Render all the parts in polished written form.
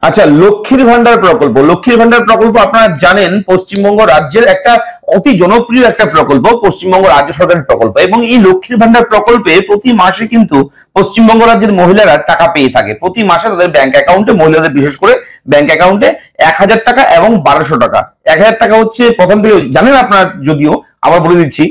আচ্ছা, লক্ষ্মীর ভান্ডার প্রকল্প। লক্ষ্মীর ভান্ডার প্রকল্প আপনারা জানেন পশ্চিমবঙ্গ রাজ্যের একটা অতি জনপ্রিয় একটা প্রকল্প, পশ্চিমবঙ্গ রাজ্য সরকারের প্রকল্প। এবং এই লক্ষ্মীর ভান্ডার প্রকল্পে প্রতি মাসে কিন্তু পশ্চিমবঙ্গ রাজ্যের মহিলারা টাকা পেয়ে থাকে। প্রতি মাসে তাদের ব্যাংক অ্যাকাউন্টে, মহিলাদের বিশেষ করে ব্যাংক অ্যাকাউন্টে 1000 টাকা এবং 1200 টাকা। 1000 টাকা হচ্ছে প্রথম থেকে জানেন আপনারা, যদিও আবার বলে দিচ্ছি,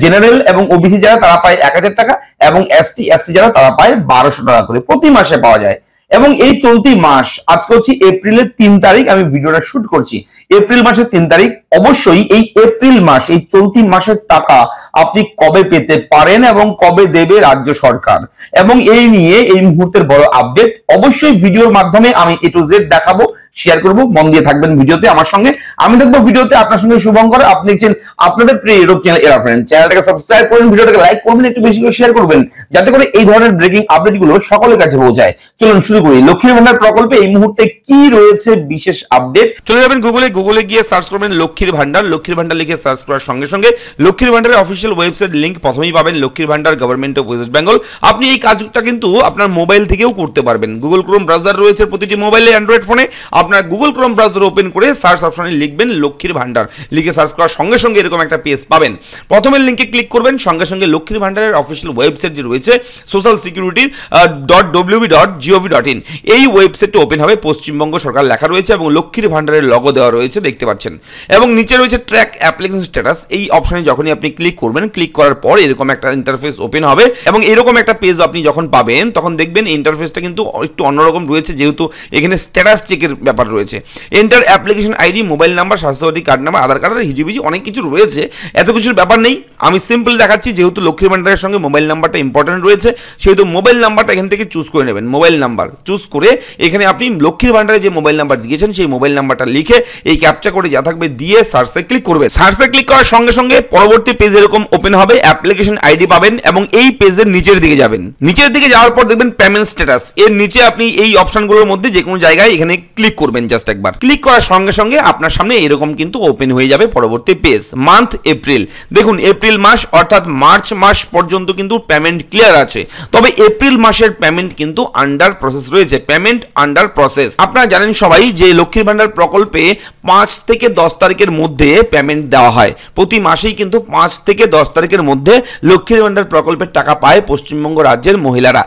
জেনারেল এবং ওবিসি যারা তারা পায় 1000 টাকা, এবং এসটি যারা তারা পায় 1200 টাকা করে প্রতি মাসে পাওয়া যায়। এবং এই চলতি মাস, আজকে হচ্ছে এপ্রিলের 3 তারিখ, আমি ভিডিওটা শুট করছি এপ্রিল মাসের 3 তারিখ। অবশ্যই এই এপ্রিল মাস, এই চলতি মাসের টাকা আপনি কবে পেতে পারেন এবং কবে দেবে রাজ্য সরকার, এবং এই নিয়ে এই মুহূর্তের বড় আপডেট অবশ্যই ভিডিওর মাধ্যমে আমি A to Z দেখাবো, শেয়ার করব। মন দিয়ে থাকবেন ভিডিওতে আমার সঙ্গে, আমি থাকবো ভিডিওতে আপনার সঙ্গে শুভঙ্কর। আপনি দেখছেন আপনাদের প্রিয় ইউটিউব চ্যানেল এরা ফ্রেন্ড। চ্যানেলটাকে সাবস্ক্রাইব করুন, ভিডিওটাকে লাইক করবেন, একটু বেশি করে শেয়ার করবেন, যাতে করে এই ধরনের ব্রেকিং আপডেট গুলো সকলের কাছে পৌঁছায়। চলুন শুরু করি। লক্ষ্মীর ভান্ডার প্রকল্পে এই মুহূর্তে কি রয়েছে বিশেষ আপডেট। চলে যাবেন গুগলে গিয়ে সার্চ করবেন লক্ষ্মীর ভান্ডার। লক্ষ্মীর ভান্ডার লিখে সার্চ করার সঙ্গে সঙ্গে লক্ষ্মীর ভান্ডারের অফিসিয়াল ওয়েবসাইট লিংক প্রথমেই পাবেন, লক্ষ্মীর ভান্ডার গভর্নমেন্ট অফ ওয়েস্ট বেঙ্গল। আপনি এই কাজটা কিন্তু আপনার মোবাইল থেকেও করতে পারবেন। গুগল ক্রোম ব্রাউজার রয়েছে প্রতিটি মোবাইলে, অ্যান্ড্রয়েড ফোনে। আপনার গুগল ক্রোম ব্রাউজার ওপেন করে সার্চ অপশনে লিখবেন লক্ষ্মীর ভান্ডার, লিখে সার্চ করার সঙ্গে সঙ্গে এরকম একটা পেজ পাবেন। প্রথমের লিংকে ক্লিক করবেন, সঙ্গে সঙ্গে লক্ষ্মীর ভান্ডারের অফিসিয়াল ওয়েবসাইট যে রয়েছে socialsecurity.wb.gov.in, এই ওয়েবসাইটটা ওপেন হবে। পশ্চিমবঙ্গ সরকার লেখা রয়েছে এবং লক্ষ্মীর ভান্ডারের লগো দেওয়া রয়েছে, দেখতে পাচ্ছেন। এবং নিচে রয়েছে ট্র্যাক অ্যাপ্লিকেশন স্ট্যাটাস। এই অপশনে যখনই আপনি ক্লিক করবেন, ক্লিক করার পর এরকম একটা ইন্টারফেস ওপেন হবে। এবং এরকম একটা পেজ আপনি যখন পাবেন, তখন দেখবেন ইন্টারফেসটা কিন্তু একটু অন্যরকম রয়েছে, যেহেতু এখানে স্ট্যাটাস চেকের ব্যাপার রয়েছে। Enter application ID, mobile number, Swasthya Sathi card number, Aadhaar card, হিজিবিজি অনেক কিছু রয়েছে। এত কিছুর ব্যাপার নেই, আমি সিম্পল দেখাচ্ছি। যেহেতু লক্ষ্মীর ভান্ডারের সঙ্গে মোবাইল নাম্বারটা ইম্পর্টেন্ট রয়েছে, সেহেতু মোবাইল নাম্বারটা এখান থেকে চুজ করে নেবেন। মোবাইল নাম্বার চুজ করে এখানে আপনি লক্ষ্মীর ভান্ডারে যে মোবাইল নাম্বার দিয়েছেন সেই মোবাইল নাম্বারটা লিখে এই ক্যাপচা করে যা থাকবে দিয়ে সার্চে ক্লিক করবেন। সার্চে ক্লিক করার সঙ্গে সঙ্গে পরবর্তী পেজ এরকম ওপেন হবে, অ্যাপ্লিকেশন আইডি পাবেন এবং এই পেজের নিচের দিকে যাবেন। নিচের দিকে যাওয়ার পর দেখবেন পেমেন্ট স্ট্যাটাস। এর নিচে আপনি এই অপশনগুলোর মধ্যে যে কোনো জায়গায় এখানে ক্লিক করবেন। জাস্ট একবার ক্লিক করার সঙ্গে সঙ্গে আপনার সামনে এরকম কিন্তু ওপেন হয়ে যাবে পরবর্তী পেজ। মান্থ এপ্রিল, দেখুন এপ্রিল মাস অর্থাৎ মার্চ মাস পর্যন্ত কিন্তু পেমেন্ট ক্লিয়ার আছে, তবে এপ্রিল মাসের পেমেন্ট কিন্তু আন্ডার প্রসেস রয়েছে। Payment under process. আপনারা জানেন সবাই যে লক্ষ্মীর ভান্ডার প্রকল্পে 5 থেকে 10 তারিখের মধ্যে পেমেন্ট দেওয়া হয়। প্রতি মাসেই কিন্তু 5 থেকে 10 তারিখের মধ্যে লক্ষ্মীর ভান্ডার প্রকল্পের টাকা পায় পশ্চিমবঙ্গ রাজ্যের মহিলারা।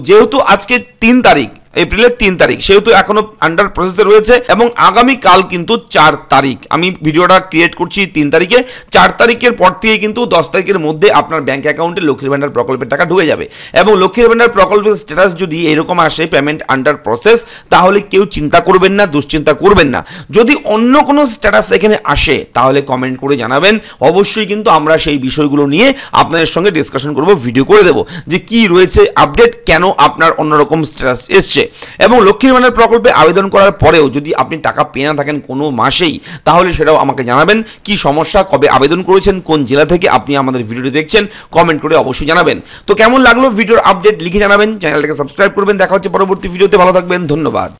যেহেতু আজকে 3 তারিখ, এপ্রিলের 3 তারিখ, সেহেতু এখনো আন্ডার প্রসেসে রয়েছে। এবং আগামী কাল কিন্তু 4 তারিখ, আমি ভিডিওটা ক্রিয়েট করছি 3 তারিখে। 4 তারিখের পর থেকে কিন্তু 10 তারিখের মধ্যে আপনার ব্যাংক অ্যাকাউন্টে লক্ষ্মীর ভান্ডার প্রকল্পের টাকা ঢুকে যাবে। এবং লক্ষ্মীর ভান্ডার প্রকল্পের স্ট্যাটাস যদি এরকম আসে পেমেন্ট আন্ডার প্রসেস, তাহলে কেউ চিন্তা করবেন না, দুশ্চিন্তা করবেন না। যদি অন্য কোনো স্ট্যাটাস এখানে আসে তাহলে কমেন্ট করে জানাবেন। অবশ্যই কিন্তু আমরা সেই বিষয়গুলো নিয়ে আপনাদের সঙ্গে ডিসকাশন করব, ভিডিও করে দেবো যে কি রয়েছে আপডেট, কেন আপনার অন্যরকম স্ট্যাটাস এসছে। এবং লক্ষ্মীর ভান্ডার প্রকল্পে আবেদন করার পরেও যদি আপনি টাকা পেয়ে না থাকেন কোনো মাসেই, তাহলে সেটাও আমাকে জানাবেন। কি সমস্যা, কবে আবেদন করেছেন, কোন জেলা থেকে আপনি আমাদের ভিডিওটি দেখছেন, কমেন্ট করে অবশ্যই জানাবেন। তো কেমন লাগলো ভিডিওর আপডেট লিখে জানাবেন, চ্যানেলটাকে সাবস্ক্রাইব করবেন। দেখা হচ্ছে পরবর্তী ভিডিওতে, ভালো থাকবেন, ধন্যবাদ।